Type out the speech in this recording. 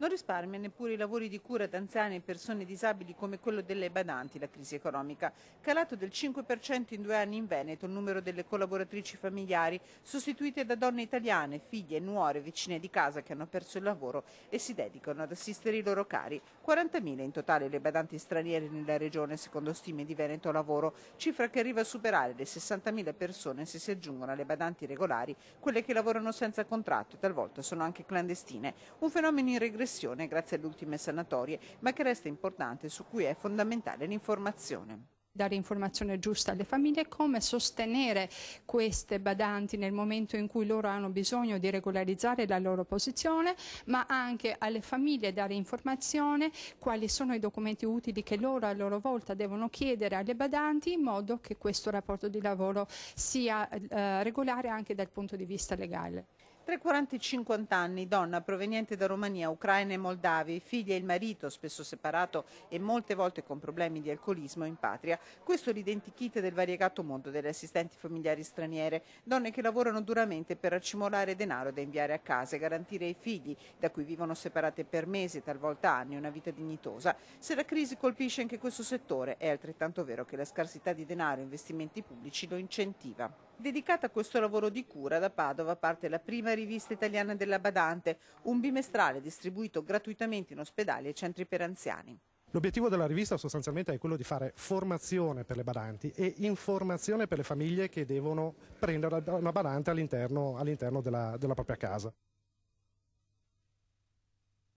Non risparmia neppure i lavori di cura d'anziani e persone disabili come quello delle badanti, la crisi economica. Calato del 5% in 2 anni in Veneto il numero delle collaboratrici familiari, sostituite da donne italiane, figlie, nuore, vicine di casa che hanno perso il lavoro e si dedicano ad assistere i loro cari. 40.000 in totale le badanti straniere nella regione, secondo stime di Veneto Lavoro, cifra che arriva a superare le 60.000 persone se si aggiungono alle badanti regolari, quelle che lavorano senza contratto e talvolta sono anche clandestine. Un fenomeno in regressione grazie alle ultime sanatorie, ma che resta importante, su cui è fondamentale l'informazione. Dare informazione giusta alle famiglie, come sostenere queste badanti nel momento in cui loro hanno bisogno di regolarizzare la loro posizione, ma anche alle famiglie dare informazione quali sono i documenti utili che loro a loro volta devono chiedere alle badanti in modo che questo rapporto di lavoro sia regolare anche dal punto di vista legale. Tra i 40 e i 50 anni, donna proveniente da Romania, Ucraina e Moldavi, figlia e il marito, spesso separato e molte volte con problemi di alcolismo in patria. Questo è l'identikit del variegato mondo delle assistenti familiari straniere, donne che lavorano duramente per accumulare denaro da inviare a casa e garantire ai figli, da cui vivono separate per mesi e talvolta anni, una vita dignitosa. Se la crisi colpisce anche questo settore, è altrettanto vero che la scarsità di denaro e investimenti pubblici lo incentiva. Dedicata a questo lavoro di cura, da Padova parte la prima rivista italiana della badante, un bimestrale distribuito gratuitamente in ospedali e centri per anziani. L'obiettivo della rivista sostanzialmente è quello di fare formazione per le badanti e informazione per le famiglie che devono prendere una badante all'interno della propria casa.